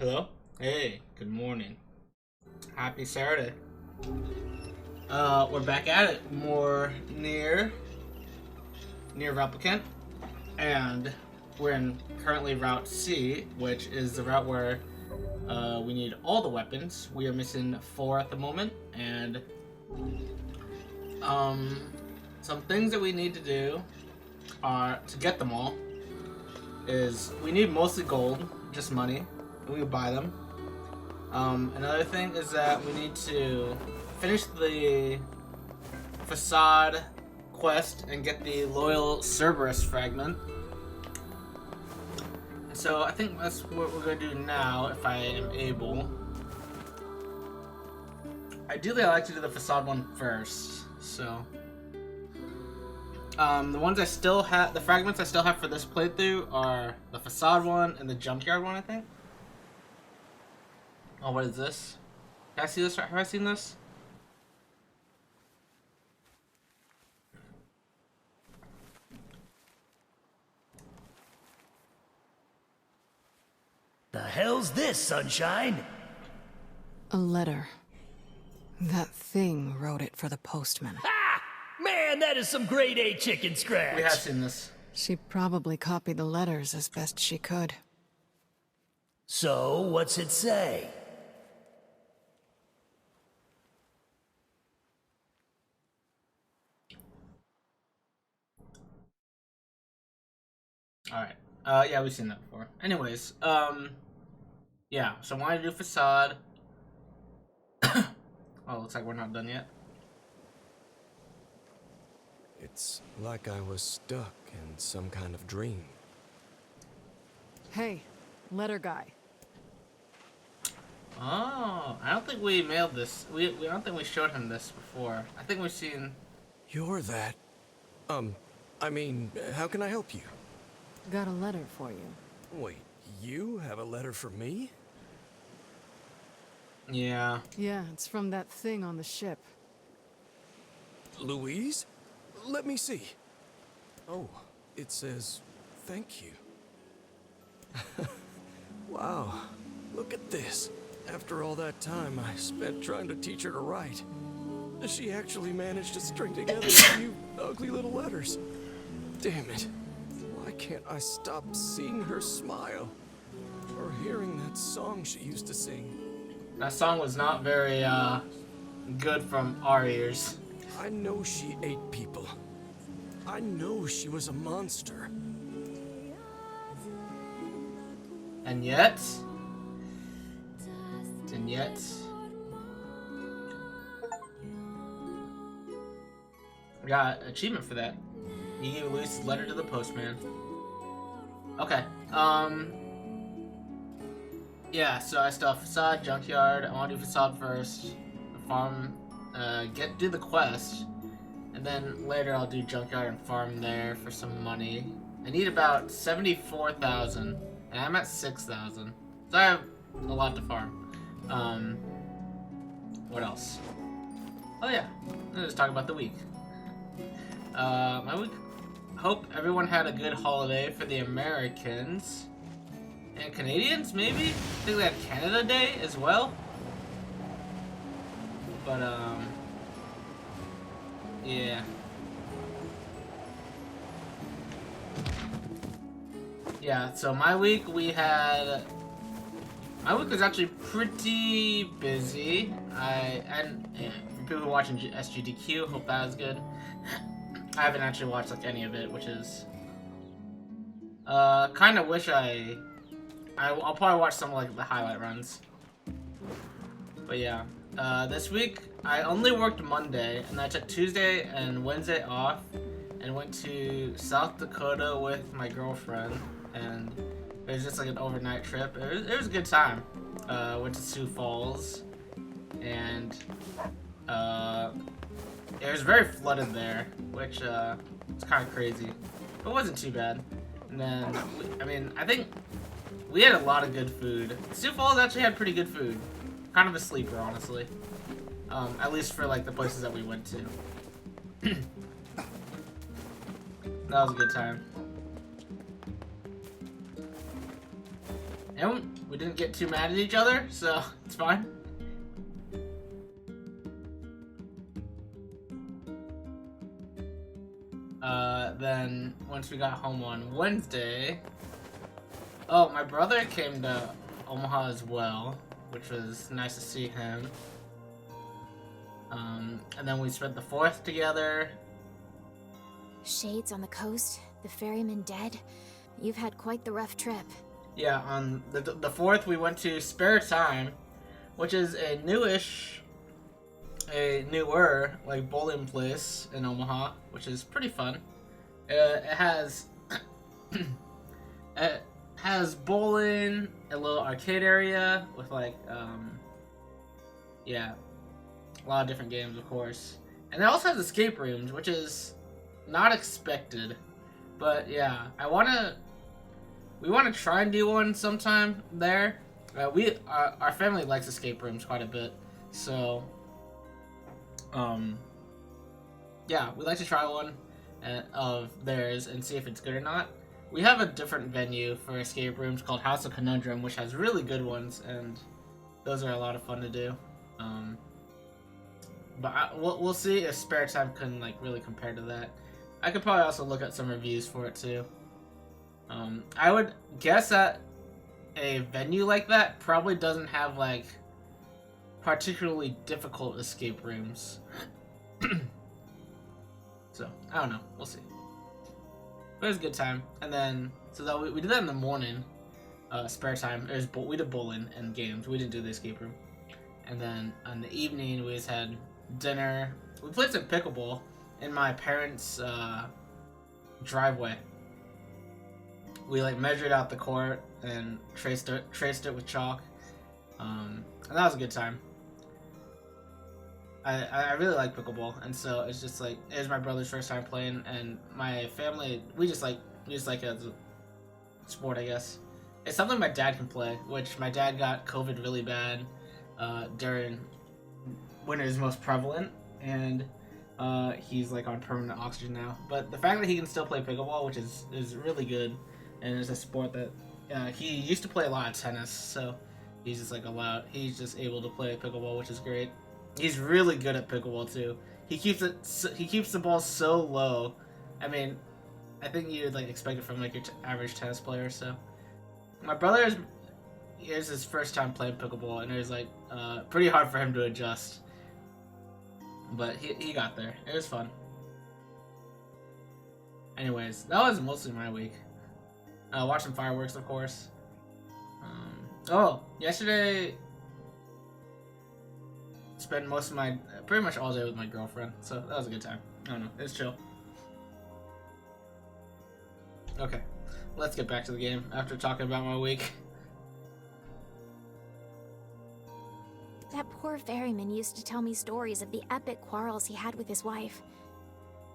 Hello? Hey, good morning. Happy Saturday. We're back at it. More Nier Replicant. And we're in currently Route C, which is the route where we need all the weapons. We are missing 4 at the moment, and some things that we need to do are to get them all is we need mostly gold, just money. We can buy them. Another thing is that we need to finish the facade quest and get the loyal Cerberus fragment. So I think that's what we're going to do now, if I am able. Ideally, I like to do the facade one first. So the ones I still have, the fragments I still have for this playthrough are the facade one and the junkyard one, I think. Oh, what is this? Can I see this? Have I seen this? The hell's this, Sunshine? A letter. That thing wrote it for the postman. Ha! Man, that is some grade A chicken scratch. We have seen this. She probably copied the letters as best she could. So, what's it say? Alright. Yeah, we've seen that before. Anyways, yeah, so I want to do facade. Oh, looks like we're not done yet. It's like I was stuck in some kind of dream. Hey, letter guy. Oh, I don't think we mailed this. I don't think we showed him this before. I think we've seen... You're that... I mean, how can I help you? Got a letter for you. Wait, you have a letter for me? Yeah. Yeah, it's from that thing on the ship. Louise? Let me see. Oh, it says, thank you. Wow, look at this. After all that time I spent trying to teach her to write, she actually managed to string together a few ugly little letters. Damn it. Why can't I stop seeing her smile? Or hearing that song she used to sing? That song was not very, good from our ears. I know she ate people. I know she was a monster. And yet... we got an achievement for that. You gave Luis' letter to the postman. Okay, yeah, so I still have facade, junkyard. I want to do facade first. Farm, do the quest. And then later I'll do junkyard and farm there for some money. I need about 74,000, and I'm at 6,000. So I have a lot to farm. What else? Oh yeah, let's just talk about the week. My week. Hope everyone had a good holiday for the Americans. And Canadians, maybe? I think they had Canada Day as well. But, yeah. Yeah, so my week my week was actually pretty busy. And for people who are watching SGDQ, hope that was good. I haven't actually watched like any of it, which is kind of wish I'll probably watch some like the highlight runs. But yeah, this week I only worked Monday, and I took Tuesday and Wednesday off, and went to South Dakota with my girlfriend, and it was just like an overnight trip. It was a good time. Went to Sioux Falls, and it was very flooded there, which it's kind of crazy. But it wasn't too bad. And then, I think we had a lot of good food. Sioux Falls actually had pretty good food. Kind of a sleeper, honestly. At least for like the places that we went to. That was a good time. And we didn't get too mad at each other, so it's fine. Then once we got home on Wednesday, oh, my brother came to Omaha as well, which was nice to see him. And then we spent the 4th together. Shades on the coast, the ferryman dead. You've had quite the rough trip. Yeah, on the 4th we went to Spare Time, which is a newer like bowling place in Omaha, which is pretty fun. It has it has bowling, a little arcade area with like yeah, a lot of different games, of course, and it also has escape rooms, which is not expected, but yeah, we want to try and do one sometime there. Our family likes escape rooms quite a bit, so yeah, we'd like to try one of theirs and see if it's good or not. We have a different venue for escape rooms called House of Conundrum, which has really good ones, and those are a lot of fun to do. But we'll see if Spare Time can like really compare to that. I could probably also look at some reviews for it too. I would guess that a venue like that probably doesn't have like particularly difficult escape rooms. So I don't know. We'll see. But it was a good time. And then so that we did that in the morning. Spare time. We did bowling and games. We didn't do the escape room. And then in the evening we just had dinner. We played some pickleball in my parents' driveway. We like measured out the court and traced it with chalk, and that was a good time. I really like pickleball, and so it's just like it was my brother's first time playing, and my family we just like it as a sport, I guess. It's something my dad can play, which my dad got COVID really bad during when it was most prevalent, and he's like on permanent oxygen now. But the fact that he can still play pickleball, which is really good, and it's a sport that he used to play a lot of tennis, so he's just like he's just able to play pickleball, which is great. He's really good at pickleball too. He keeps the ball so low. I mean, I think you'd like expect it from like your average tennis player. So my brother is his first time playing pickleball, and it was like pretty hard for him to adjust. But he got there. It was fun. Anyways, that was mostly my week. Watched some fireworks, of course. Yesterday spent pretty much all day with my girlfriend, so that was a good time. I don't know, it was chill. Okay, let's get back to the game after talking about my week. That poor ferryman used to tell me stories of the epic quarrels he had with his wife.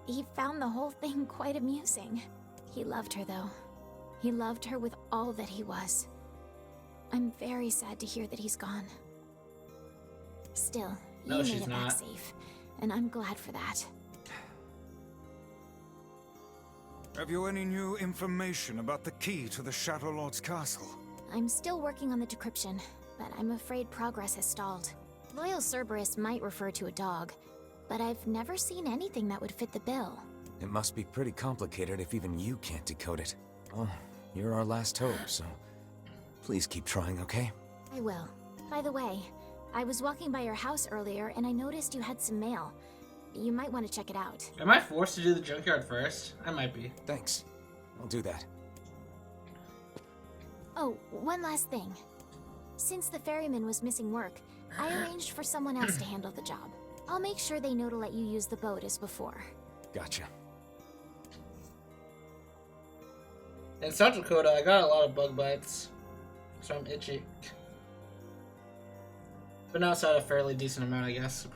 He found the whole thing quite amusing. He loved her, though. He loved her with all that he was. I'm very sad to hear that he's gone. Still, you made it back safe, and I'm glad for that. Have you any new information about the key to the Shadow Lord's castle? I'm still working on the decryption, but I'm afraid progress has stalled. Loyal Cerberus might refer to a dog, but I've never seen anything that would fit the bill. It must be pretty complicated if even you can't decode it. Well, you're our last hope, so please keep trying, okay? I will. By the way, I was walking by your house earlier and I noticed you had some mail. You might want to check it out. Am I forced to do the junkyard first? I might be. Thanks. I'll do that. Oh, one last thing. Since the ferryman was missing work, I arranged for someone else to handle the job. I'll make sure they know to let you use the boat as before. Gotcha. In South Dakota, I got a lot of bug bites, so I'm itchy. But now it's at a fairly decent amount, I guess,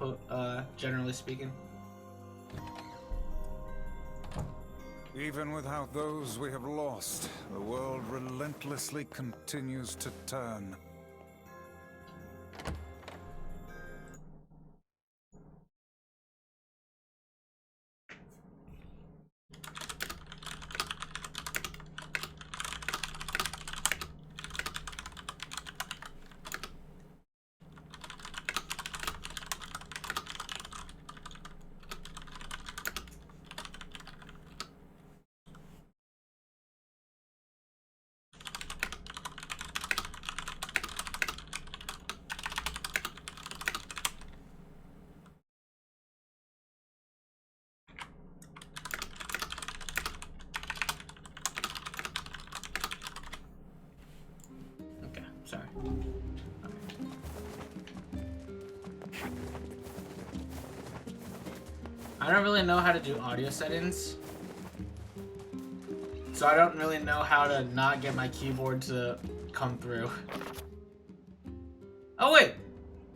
generally speaking. Even without those we have lost, the world relentlessly continues to turn. I don't really know how to do audio settings. So I don't really know how to not get my keyboard to come through. Oh wait!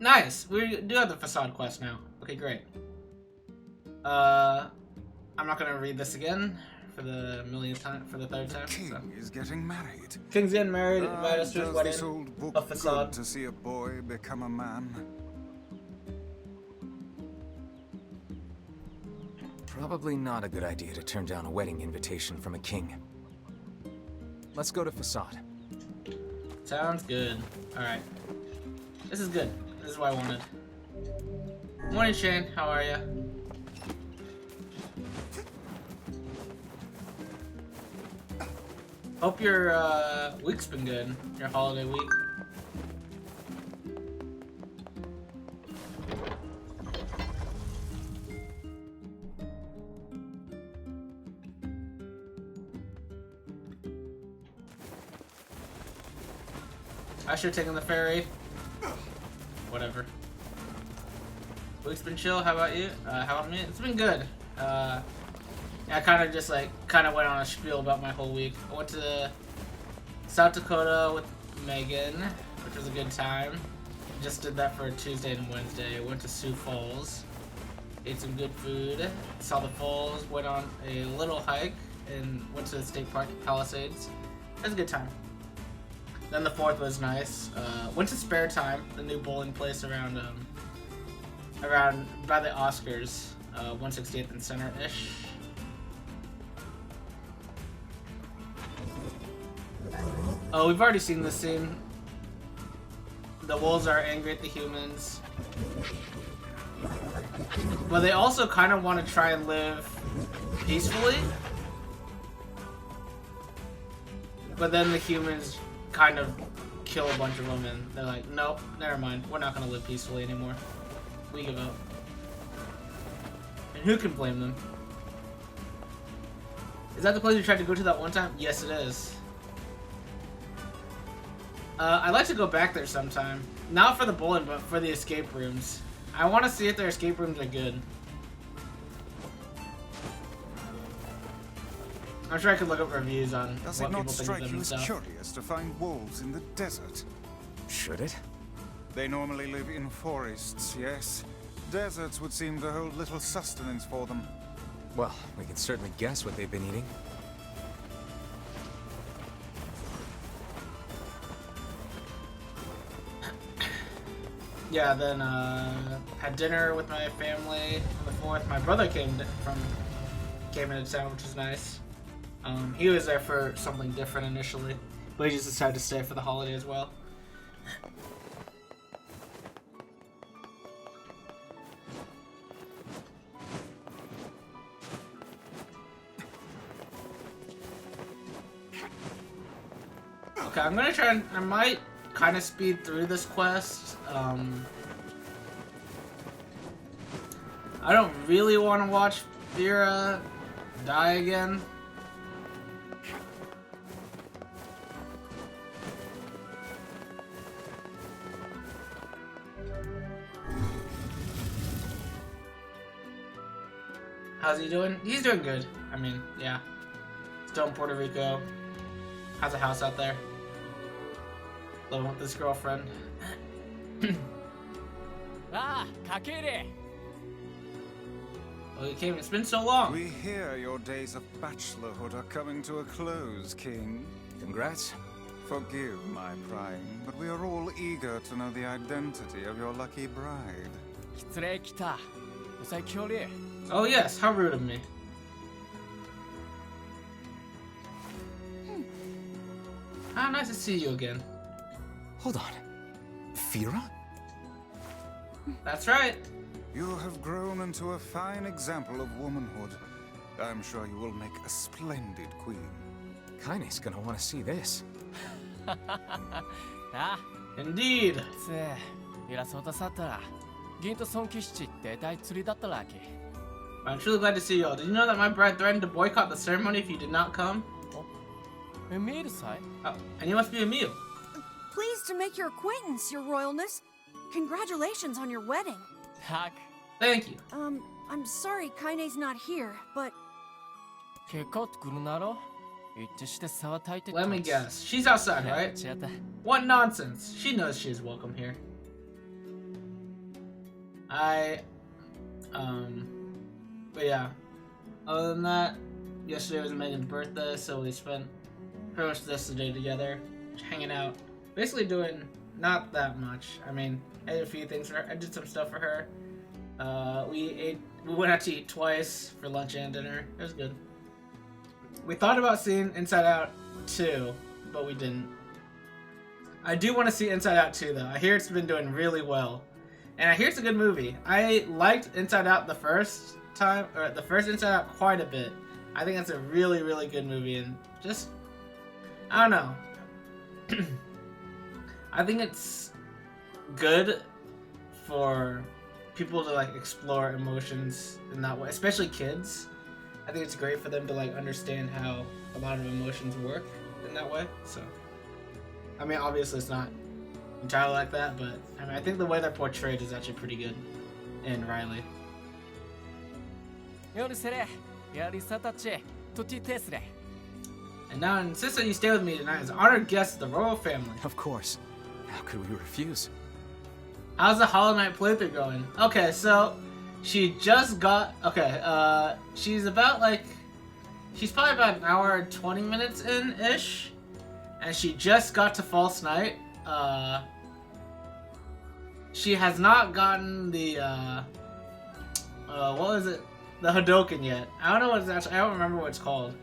Nice! We do have the facade quest now. Okay, great. I'm not gonna read this again for the millionth time, for the third time. King is getting married. King's getting married, invite us to his Does wedding. this old book A facade. good to see a boy become a man? Probably not a good idea to turn down a wedding invitation from a king. Let's go to Facade. Sounds good. Alright. This is good. This is what I wanted. Morning, Shane. How are ya? Hope your week's been good. Your holiday week. I should have taken the ferry. Whatever. Week's been chill. How about you? How about me? It's been good. I kind of just like went on a spiel about my whole week. I went to South Dakota with Megan, which was a good time. Just did that for Tuesday and Wednesday. Went to Sioux Falls, ate some good food, saw the falls, went on a little hike, and went to the state park, Palisades. It was a good time. Then the 4th was nice. Went to Spare Time, the new bowling place around by the Oscars, 168th and Center-ish. Oh, we've already seen this scene. The wolves are angry at the humans. But they also kind of want to try and live peacefully. But then the humans kind of kill a bunch of them and they're like, nope, never mind. We're not going to live peacefully anymore. We give up. And who can blame them? Is that the place we tried to go to that one time? Yes, it is. I'd like to go back there sometime. Not for the bowling, but for the escape rooms. I want to see if their escape rooms are good. I'm sure I could look up reviews on Does what it not people think of strike them you and as stuff. curious to find wolves in the desert? Should it? They normally live in forests, yes. Deserts would seem to hold little sustenance for them. Well, we can certainly guess what they've been eating. Yeah, then had dinner with my family on the 4th. My brother came into town, which was nice. He was there for something different initially, but he just decided to stay for the holiday as well. Okay, I'm gonna try and I might kind of speed through this quest. I don't really want to watch Vera die again. How's he doing? He's doing good. I mean, yeah. Still in Puerto Rico. Has a house out there. Living with his girlfriend. Kakere! Well, he came. It's been so long. We hear your days of bachelorhood are coming to a close, King. Congrats. Forgive my prying, but we are all eager to know the identity of your lucky bride. 失礼来た。最強烈。 Oh yes, how rude of me. Ah, nice to see you again. Hold on. Fira? That's right. You have grown into a fine example of womanhood. I'm sure you will make a splendid queen. Kaine's gonna want to see this. あ、 Indeed. つえ、偉そうとさったら、銀と尊騎士って大釣りだったらけ。 I'm truly glad to see you all. Did you know that my bride threatened to boycott the ceremony if you did not come? え、見えるさい Oh, and you must be Emil. Pleased to make your acquaintance, Your Royalness. Congratulations on your wedding. たく。 Thank you. I'm sorry Kaine's not here, but 結果ってくるなろ一致して差たいて Let me guess. She's outside, right? 違った What nonsense. She knows she's welcome here. But yeah. Other than that, yesterday was Megan's birthday, so we spent pretty much this day together, hanging out. Basically doing not that much. I mean, I did a few things for her. I did some stuff for her. We went out to eat twice for lunch and dinner. It was good. We thought about seeing Inside Out 2, but we didn't. I do want to see Inside Out 2 though. I hear it's been doing really well. And I hear it's a good movie. I liked Inside Out the first Inside Out quite a bit. I think it's a really, really good movie, and just, I don't know. I think it's good for people to like explore emotions in that way, especially kids. I think it's great for them to like understand how a lot of emotions work in that way. So, I mean, obviously it's not entirely like that, but I mean, I think the way they're portrayed is actually pretty good in Riley. 夜せれやりさたちとちてすれ And now, insist that you stay with me tonight as honored guest of the royal family. Of course. How could we refuse? How's the Hollow Knight playthrough going? Okay, so she just got. Okay, she's about like. She's probably about an hour and 20 minutes in ish. And she just got to False Knight. She has not gotten the. What was it? The Hadoken yet. I don't know what it's actually. I don't remember what it's called.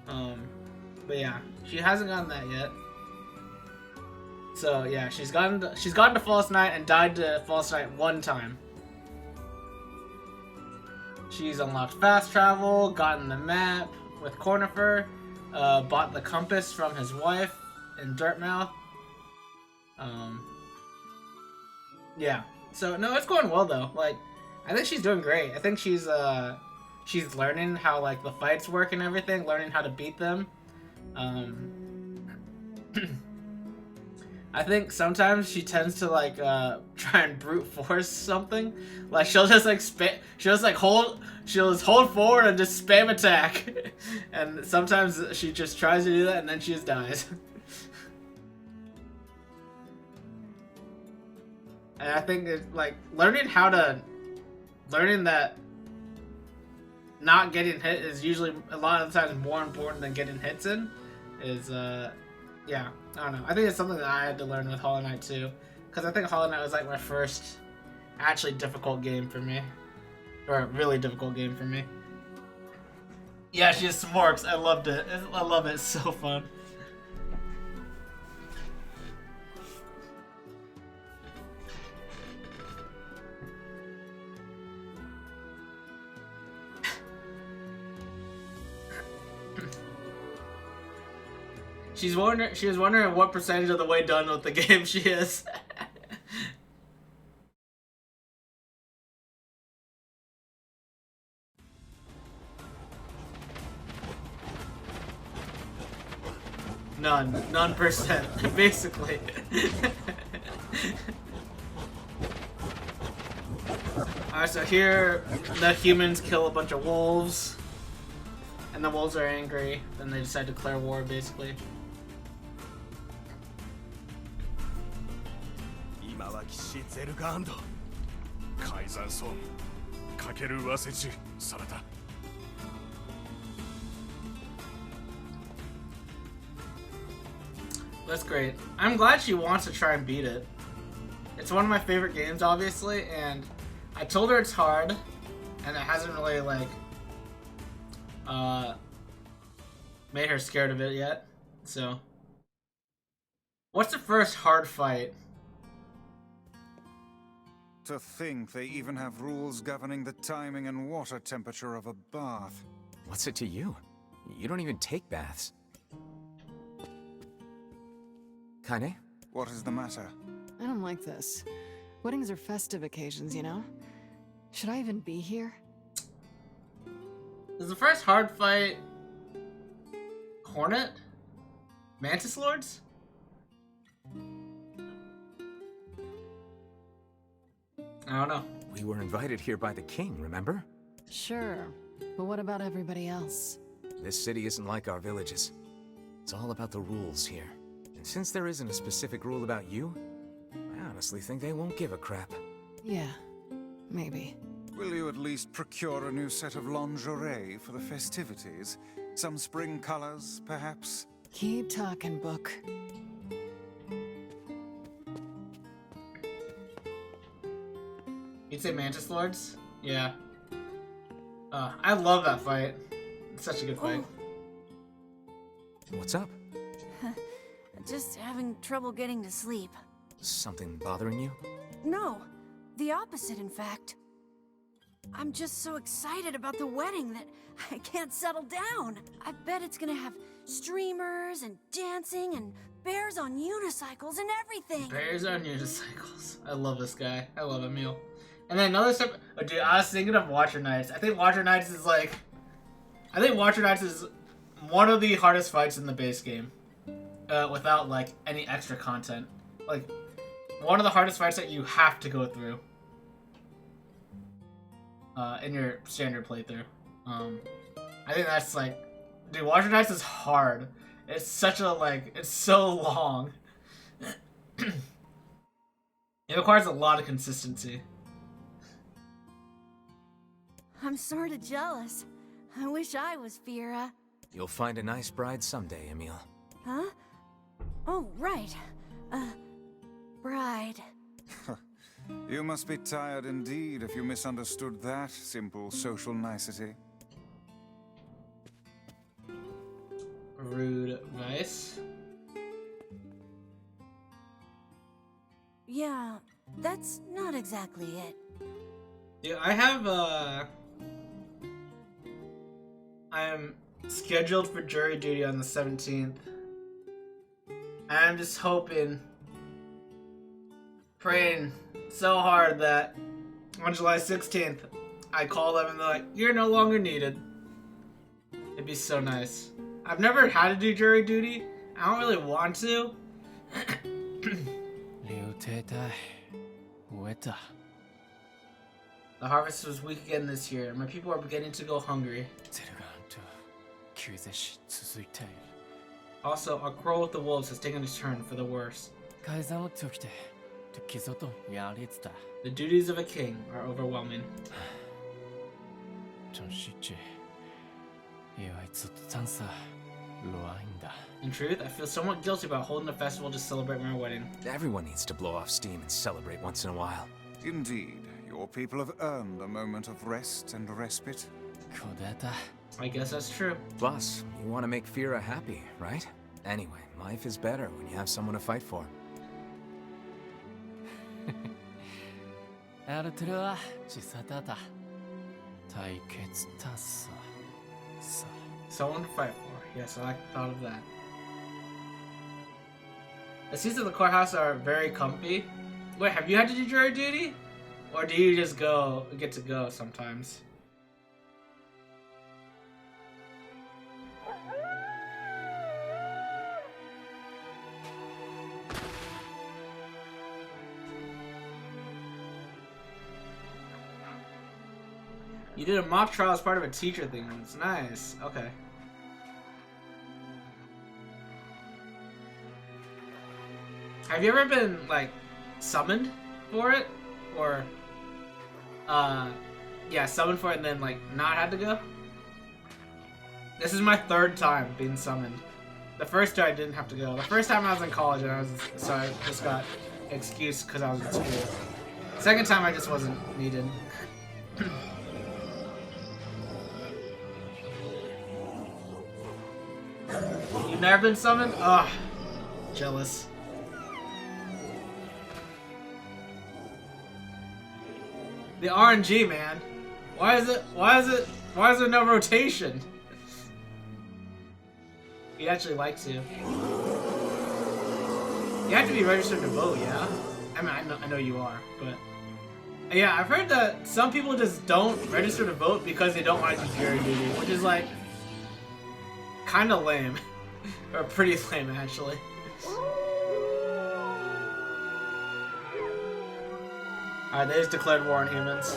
But yeah, she hasn't gotten that yet. So yeah, she's gotten to False Knight and died to False Knight one time. She's unlocked fast travel, gotten the map with Cornifer, bought the compass from his wife in Dirtmouth. Yeah. So no, it's going well though. Like, I think she's doing great. I think she's learning how like the fights work and everything, learning how to beat them. I think sometimes she tends to like try and brute force something. Like she'll just hold forward and just spam attack. And sometimes she just tries to do that and then she just dies. And I think it's like learning that not getting hit is usually a lot of the times more important than getting hits in is yeah, I don't know. I think it's something that I had to learn with Hollow Knight too, because I think Hollow Knight was like my first actually difficult game for me, or a really difficult game for me. Yeah, she has smorks. I loved it. I love it. It's so fun. She was wondering what percentage of the way done with the game she is. None percent, basically. Alright, so here the humans kill a bunch of wolves, and the wolves are angry, then they decide to declare war, basically. 騎士ゼルガーンド改ざんそうかけるわせちされた That's great. I'm glad she wants to try and beat it. It's one of my favorite games, obviously, and I told her it's hard, and it hasn't really, like, made her scared of it yet, so. What's the first hard fight? To think they even have rules governing the timing and water temperature of a bath. What's it to you? You don't even take baths. Kaine? What is the matter? I don't like this. Weddings are festive occasions, you know? Should I even be here? Is the first hard fight Hornet? Mantis Lords? I don't know. We were invited here by the king, remember? Sure, but what about everybody else? This city isn't like our villages. It's all about the rules here. And since there isn't a specific rule about you, I honestly think they won't give a crap. Yeah, maybe. Will you at least procure a new set of lingerie for the festivities? Some spring colors, perhaps? Keep talking, Book. You'd say Mantis Lords? Yeah. I love that fight. It's such a good fight. What's up? Just having trouble getting to sleep. Something bothering you? No, the opposite, in fact. I'm just so excited about the wedding that I can't settle down. I bet it's gonna have streamers and dancing and bears on unicycles and everything. Bears on unicycles. I love this guy. I love Emil. And then another step. Oh, dude, I was thinking of Watcher Knights. I think Watcher Knights is like. I think Watcher Knights is one of the hardest fights in the base game. Without like any extra content. Like, one of the hardest fights that you have to go through. In your standard playthrough. I think that's like. Dude, Watcher Knights is hard. It's such a like. It's so long. It requires a lot of consistency. I'm sorta jealous. I wish I was Fira. You'll find a nice bride someday, Emil. Huh? Oh, right. Bride. You must be tired indeed if you misunderstood that simple social nicety. Rude Vice. Yeah, that's not exactly it. Yeah, I have I'm scheduled for jury duty on the 17th. I'm just hoping, praying so hard that on July 16th, I call them and they're like, "You're no longer needed." It'd be so nice. I've never had to do jury duty. I don't really want to. The harvest was weak again this year. My people are beginning to go hungry. Also, our quarrel with the wolves has taken a turn for the worse. The duties of a king are overwhelming. In truth, I feel somewhat guilty about holding a festival to celebrate my wedding. Everyone needs to blow off steam and celebrate once in a while. Indeed, your people have earned a moment of rest and respite. I guess that's true. Plus, you want to make Fira happy, right? Anyway, life is better when you have someone to fight for. Someone to fight for. Yes, I thought of that. The seats of the courthouse are very comfy. Wait, have you had to do jury duty? Or do you just get to go sometimes? You did a mock trial as part of a teacher thing. It's nice. Okay. Have you ever been, like, summoned for it? Or, yeah, summoned for it and then, like, not had to go? This is my third time being summoned. The first time I didn't have to go. The first time I was in college and I just got an excuse because I was in school. Second time I just wasn't needed. You've never been summoned? Ugh. Jealous. The RNG, man. Why is there no rotation? You'd actually like to. You have to be registered to vote, yeah? I mean, I know you are, but... Yeah, I've heard that some people just don't register to vote because they don't want to do jury duty, which is, like, kind of lame. Or pretty lame, actually. Alright, they just declared war on humans.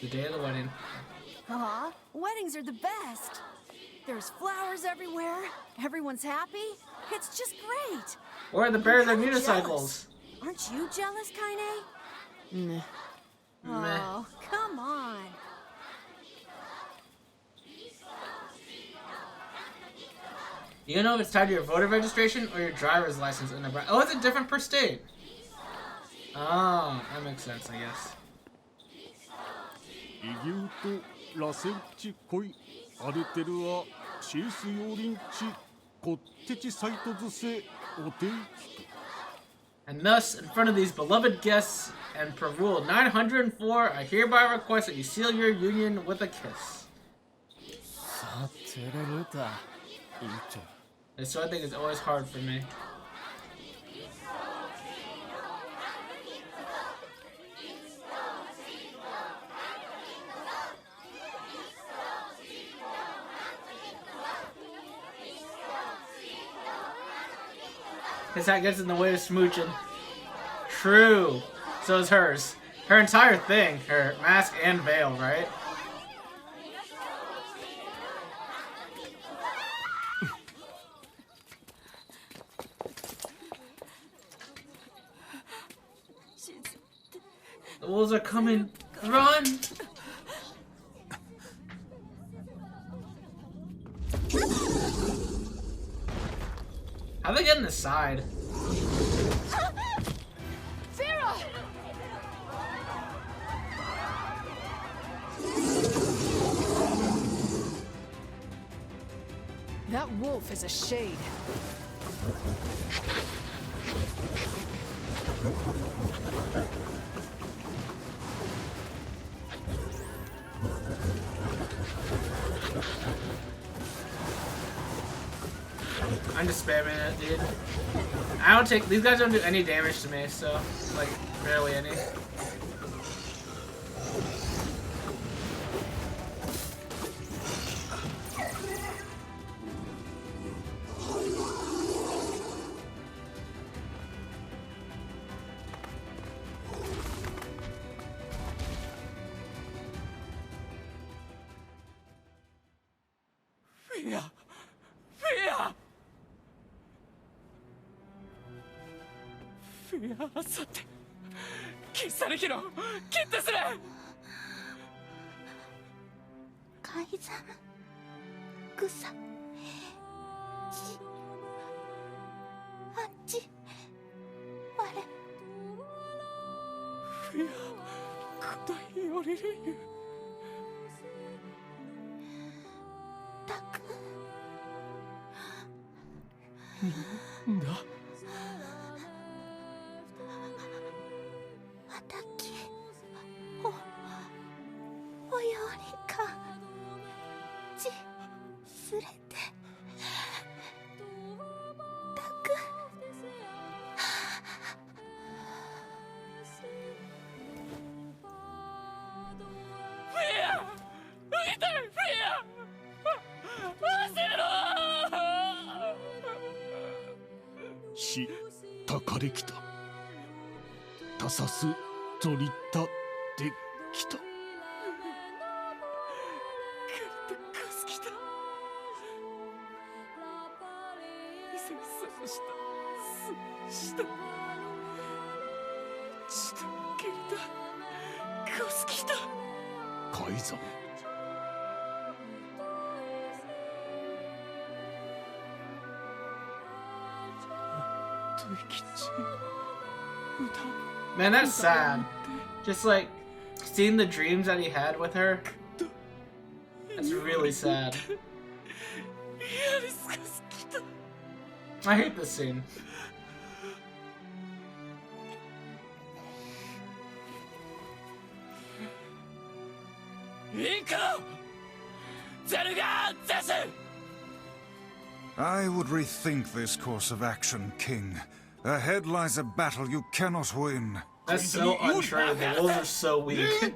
The day of the wedding. Aw, weddings are the best. There's flowers everywhere. Everyone's happy. It's just great. Or the bears on I'm unicycles. jealous. Aren't you jealous, Kaine? Meh. Oh, come on. You know if it's tied to your voter registration or your driver's license in Nebraska. Oh, it's a different per state. Oh, that makes sense, I guess. イギュートラセンチコイアルテルアシースヨリンチコッテチサイトズセオテイキ And thus, in front of these beloved guests, and per rule 904, I hereby request that you seal your union with a kiss. さてれるたいいと This sort of thing is always hard for me. His hat gets in the way of smooching. True. So is hers. Her entire thing. Her mask and veil, right? The wolves are coming. Run! How'd they get in the side? That wolf is a shade. I'm just spamming it, dude. I don't take— these guys don't do any damage to me, so, like, barely any. Shita karekita. Tasasu torita de kita. Kaizen. Man, that's sad. Just like seeing the dreams that he had with her. That's really sad. I hate this scene. I would rethink this course of action, King. Ahead lies a battle you cannot win. That's so untrue. The wolves are so weak.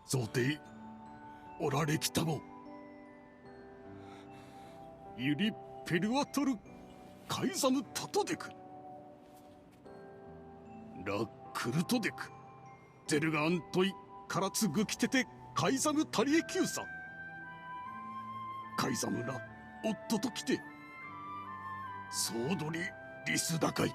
Zote, orare kita no. ユリ・ペルワトル・カイザム・タトデクラ・クルトデクゼルガアントイ・カラツグキテテ・カイザム・タリエキューサカイザムら夫と来てソードリ・リスダカイ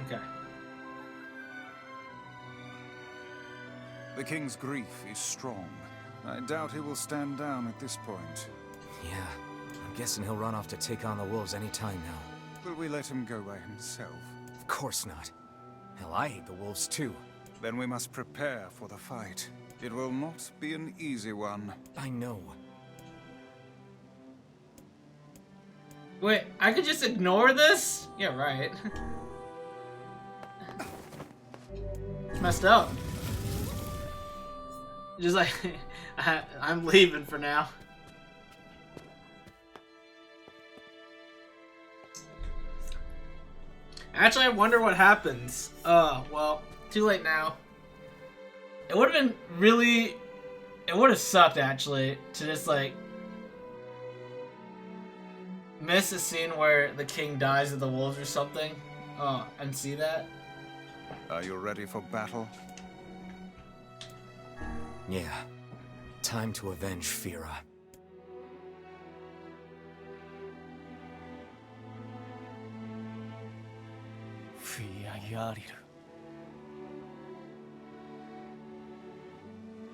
Okay. The king's grief is strong. I doubt he will stand down at this point. Yeah, I'm guessing he'll run off to take on the wolves any time now. Will we let him go by himself? Of course not. Hell, I hate the wolves too. Then we must prepare for the fight. It will not be an easy one. I know. Wait, I could just ignore this? Yeah, right. It's messed up. Just like, I'm leaving for now. Actually, I wonder what happens. Well, too late now. It would have been really... It would have sucked, actually, to just, like... miss a scene where the king dies of the wolves or something. And see that. Are you ready for battle? Yeah. Time to avenge Fira.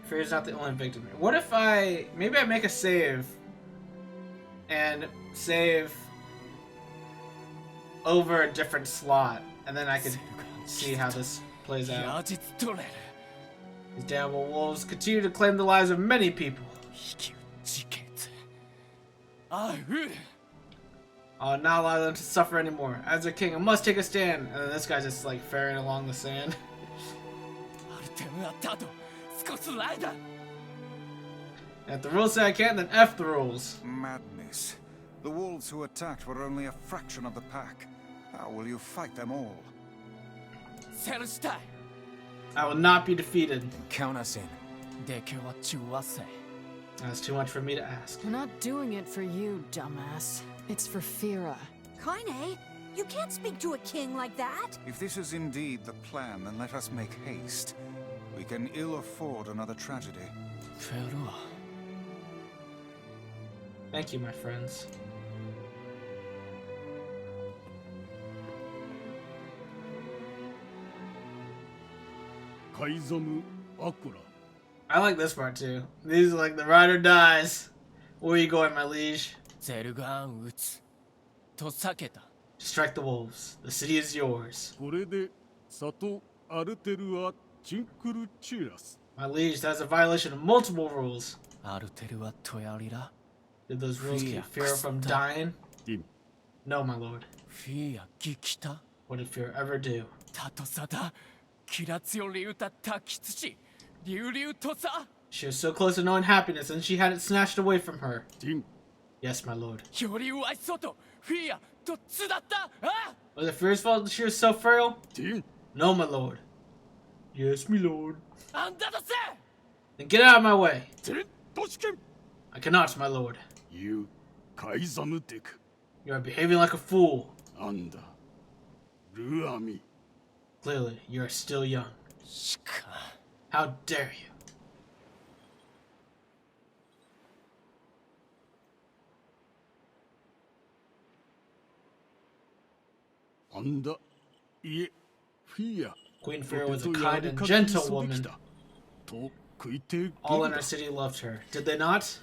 Fira's not the only victim. What if maybe I make a save and save over a different slot, and then I could see how this plays out. These damnable wolves continue to claim the lives of many people. I'll not allow them to suffer anymore. As a king, I must take a stand. And then this guy's just like ferrying along the sand. If the rules say I can't, then F the rules. Madness. The wolves who attacked were only a fraction of the pack. How will you fight them all? I will not be defeated. Count us in. That's too much for me to ask. We're not doing it for you, dumbass. It's for Fira. Kaine, you can't speak to a king like that. If this is indeed the plan, then let us make haste. We can ill afford another tragedy. Thank you, my friends. Kaizamu Akura. I like this part too. These are like the rider dies. Where are you going, my liege? Strike the wolves. The city is yours. My liege, that's a violation of multiple rules. Did those rules keep Fira from dying? No, my lord. What did Fira ever do? She was so close to knowing happiness, and she had it snatched away from her. Yes, my lord. Was it Fira's fault that she was so frail? No, my lord. Yes, my lord. Then get out of my way. I cannot, my lord. You are behaving like a fool. Ruami. Clearly, you are still young. How dare you? Queen Fira was a kind and gentle woman. All in our city loved her. Did they not?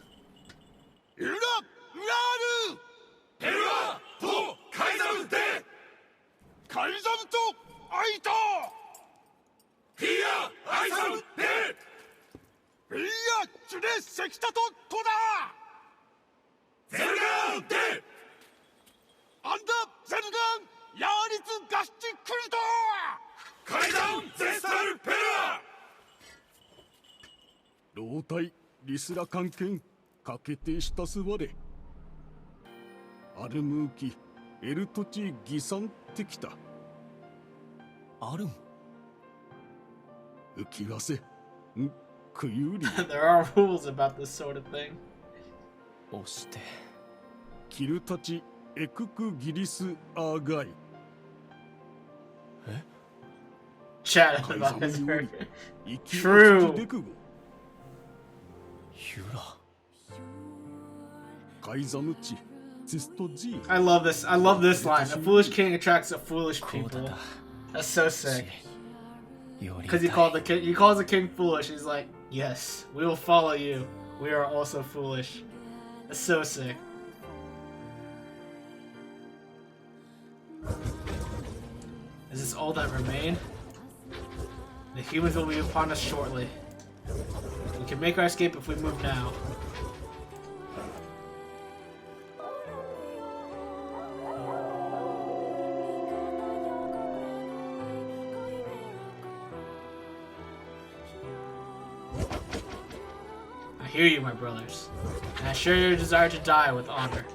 ってきた。あるん。浮き汗、くゆり。There are rules about this sort of thing. 押して。キルたちエククギリスアーガイ。え Chat 海 about ザ his ムより character. 生き True. 落ちデクゴ。ユラ。海ザムチツストジー。 I love this. I love this line. A foolish king attracts a foolish people. That's so sick. Because he calls the king foolish. He's like, yes, we will follow you. We are also foolish. That's so sick. Is this all that remain? The humans will be upon us shortly. We can make our escape if we move now. I hear you, my brothers, and I share your desire to die with honor.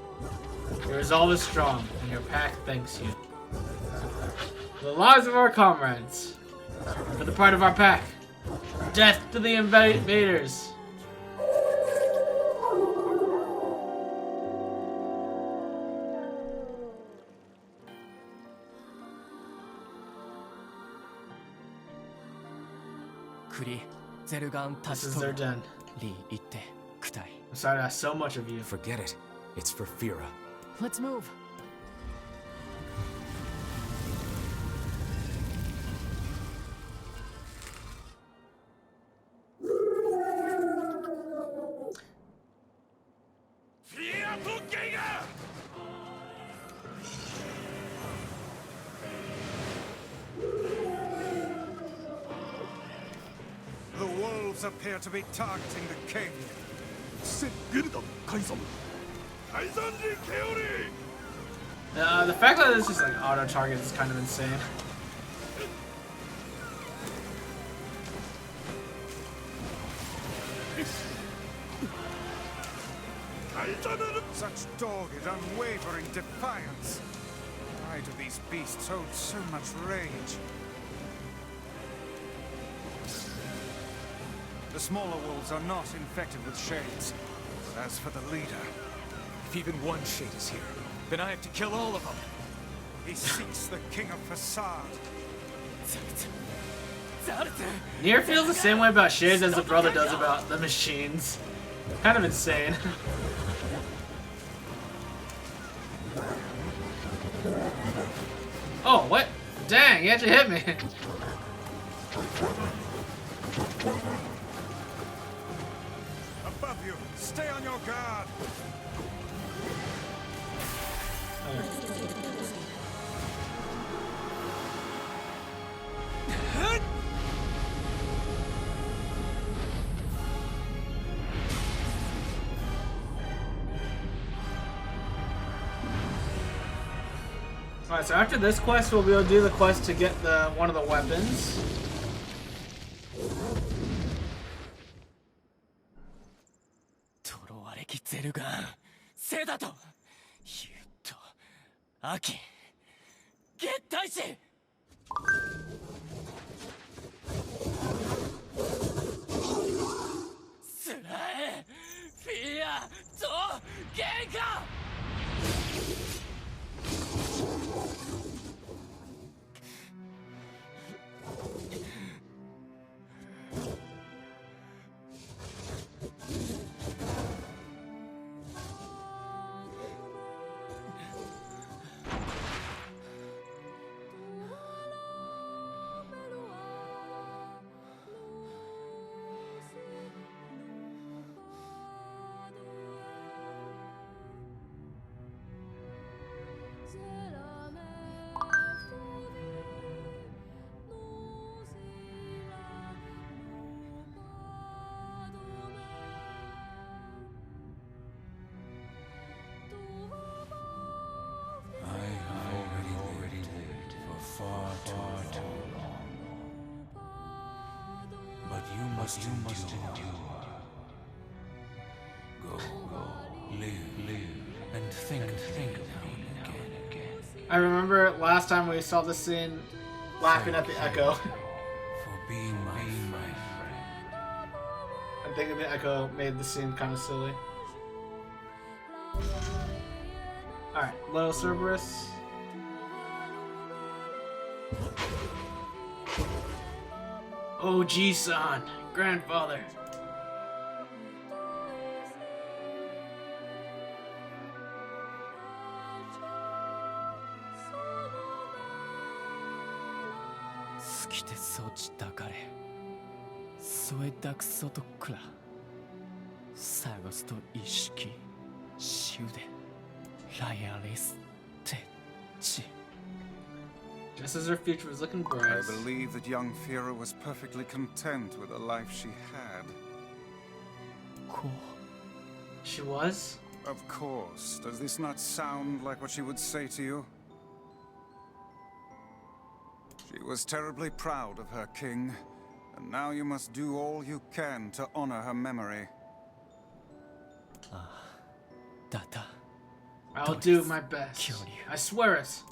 Your resolve is strong, and your pack thanks you. For the lives of our comrades, and for the pride of our pack, death to the invaders! This is their den. I'm sorry to ask so much of you. Forget it. It's for Fira. Let's move. The wolves appear to be targeting the king. セゲルダ海ザム。海ザンリケオリ。 The fact that it's just like auto target is kind of insane. Such dogged, unwavering defiance. Why do these beasts hold so much rage? The smaller wolves are not infected with shades. As for the leader, If even one shade is here, then I have to kill all of them. he seeks the king of facade. Nier feels the same way about shades as the brother does about the machines. Kind of insane. Oh, what? Dang, he actually hit me. Above you, stay on your guard. Alright, so after this quest, we'll be able to do the quest to get one of the weapons. You must endure. Go, live, and think of me now and again. I remember last time we saw this scene laughing at the Echo. For being my friend. I'm thinking the Echo made the scene kind of silly. Alright, little Cerberus. OG-san, grandfather. Just as her future was looking bright. I believe that young Fira was perfectly content with the life she had. She was? Of course. Does this not sound like what she would say to you? She was terribly proud of her king, and now you must do all you can to honor her memory. I'll do my best. I swear it.